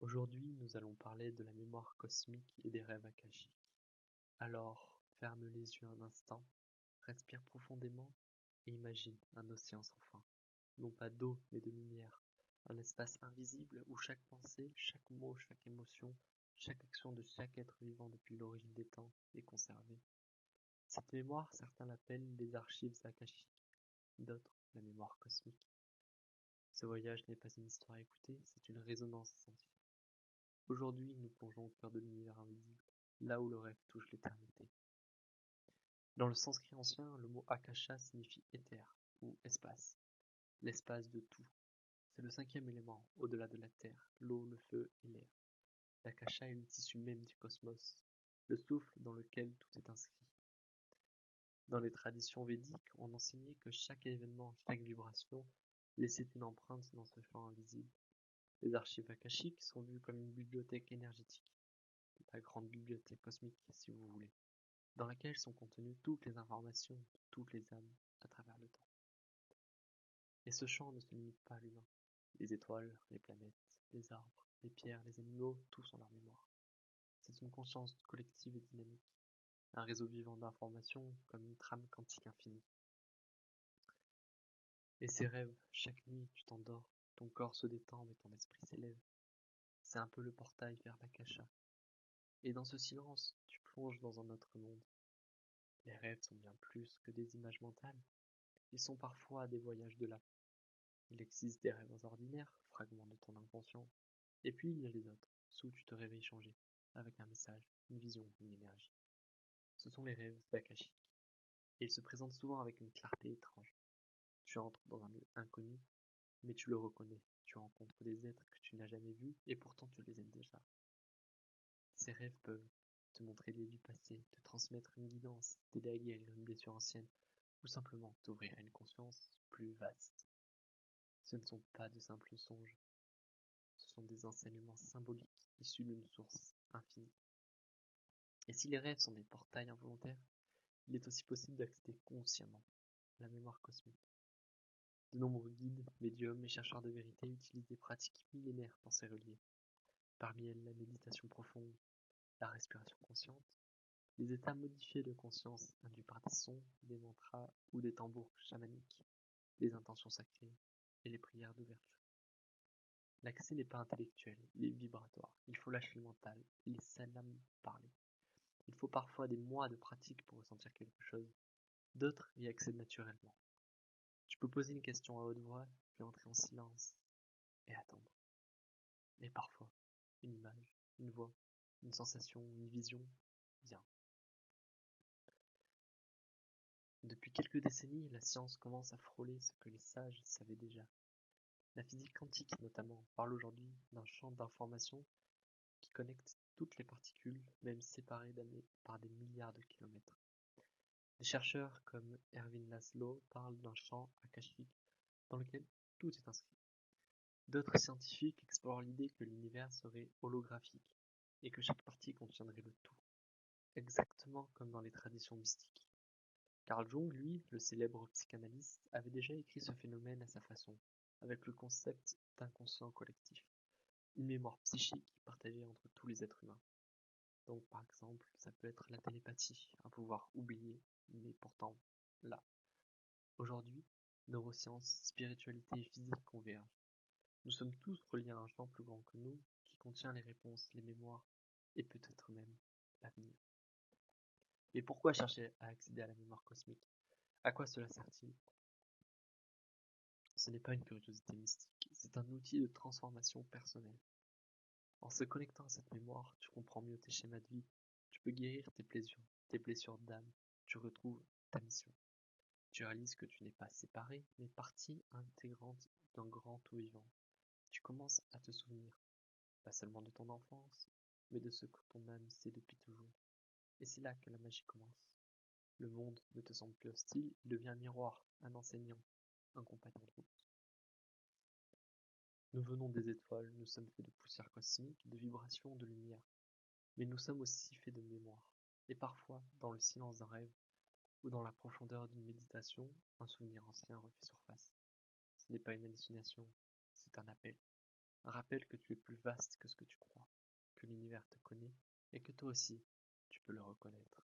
Aujourd'hui, nous allons parler de la mémoire cosmique et des rêves akashiques. Alors, ferme les yeux un instant, respire profondément et imagine un océan sans fin. Non pas d'eau, mais de lumière. Un espace invisible où chaque pensée, chaque mot, chaque émotion, chaque action de chaque être vivant depuis l'origine des temps est conservée. Cette mémoire, certains l'appellent les archives akashiques, d'autres la mémoire cosmique. Ce voyage n'est pas une histoire à écouter, c'est une résonance sensible. Aujourd'hui, nous plongeons au cœur de l'univers invisible, là où le rêve touche l'éternité. Dans le sanskrit ancien, le mot akasha signifie éther ou espace, l'espace de tout. C'est le cinquième élément, au-delà de la terre, l'eau, le feu et l'air. L'akasha est le tissu même du cosmos, le souffle dans lequel tout est inscrit. Dans les traditions védiques, on enseignait que chaque événement, chaque vibration laissait une empreinte dans ce champ invisible. Les archives akashiques sont vues comme une bibliothèque énergétique, la grande bibliothèque cosmique si vous voulez, dans laquelle sont contenues toutes les informations de toutes les âmes à travers le temps. Et ce champ ne se limite pas à l'humain. Les étoiles, les planètes, les arbres, les pierres, les animaux, tous ont leur mémoire. C'est une conscience collective et dynamique, un réseau vivant d'informations comme une trame quantique infinie. Et ces rêves, chaque nuit tu t'endors, ton corps se détend mais ton esprit s'élève. C'est un peu le portail vers l'akasha. Et dans ce silence, tu plonges dans un autre monde. Les rêves sont bien plus que des images mentales. Ils sont parfois des voyages de l'âme. Il existe des rêves ordinaires, fragments de ton inconscient. Et puis il y a les autres, ceux où tu te réveilles changé, avec un message, une vision, une énergie. Ce sont les rêves d'Akashi. Et ils se présentent souvent avec une clarté étrange. Tu entres dans un lieu inconnu, mais tu le reconnais. Tu rencontres des êtres que tu n'as jamais vus, et pourtant tu les aimes déjà. Ces rêves peuvent te montrer des vies passées, te transmettre une guidance, t'aider à guérir une blessure ancienne, ou simplement t'ouvrir à une conscience plus vaste. Ce ne sont pas de simples songes, ce sont des enseignements symboliques issus d'une source infinie. Et si les rêves sont des portails involontaires, il est aussi possible d'accéder consciemment à la mémoire cosmique. De nombreux guides, médiums et chercheurs de vérité utilisent des pratiques millénaires pour ces relier. Parmi elles, la méditation profonde, la respiration consciente, les états modifiés de conscience induits par des sons, des mantras ou des tambours chamaniques, les intentions sacrées et les prières d'ouverture. L'accès n'est pas intellectuel, il est vibratoire. Il faut lâcher le mental et laisser l'âme parler. Il faut parfois des mois de pratique pour ressentir quelque chose. D'autres y accèdent naturellement. Tu peux poser une question à haute voix, puis entrer en silence et attendre. Et parfois, une image, une voix, une sensation, une vision vient. Depuis quelques décennies, la science commence à frôler ce que les sages savaient déjà. La physique quantique, notamment, parle aujourd'hui d'un champ d'information qui connecte toutes les particules, même séparées par des milliards de kilomètres. Des chercheurs comme Erwin Laszlo parlent d'un champ akashique dans lequel tout est inscrit. D'autres scientifiques explorent l'idée que l'univers serait holographique et que chaque partie contiendrait le tout, exactement comme dans les traditions mystiques. Carl Jung, lui, le célèbre psychanalyste, avait déjà écrit ce phénomène à sa façon, avec le concept d'inconscient collectif, une mémoire psychique partagée entre tous les êtres humains. Donc par exemple, ça peut être la télépathie, un pouvoir oublié, mais pourtant là. Aujourd'hui, neurosciences, spiritualité et physique convergent. Nous sommes tous reliés à un champ plus grand que nous, qui contient les réponses, les mémoires, et peut-être même l'avenir. Mais pourquoi chercher à accéder à la mémoire cosmique? À quoi cela sert-il? Ce n'est pas une curiosité mystique, c'est un outil de transformation personnelle. En se connectant à cette mémoire, tu comprends mieux tes schémas de vie, tu peux guérir tes blessures d'âme, tu retrouves ta mission. Tu réalises que tu n'es pas séparé, mais partie intégrante d'un grand tout vivant. Tu commences à te souvenir, pas seulement de ton enfance, mais de ce que ton âme sait depuis toujours. Et c'est là que la magie commence. Le monde ne te semble plus hostile, il devient un miroir, un enseignant, un compagnon de route. Nous venons des étoiles, nous sommes faits de poussière cosmique, de vibrations, de lumière. Mais nous sommes aussi faits de mémoire. Et parfois, dans le silence d'un rêve, ou dans la profondeur d'une méditation, un souvenir ancien refait surface. Ce n'est pas une hallucination, c'est un appel. Un rappelle que tu es plus vaste que ce que tu crois, que l'univers te connaît et que toi aussi, tu peux le reconnaître.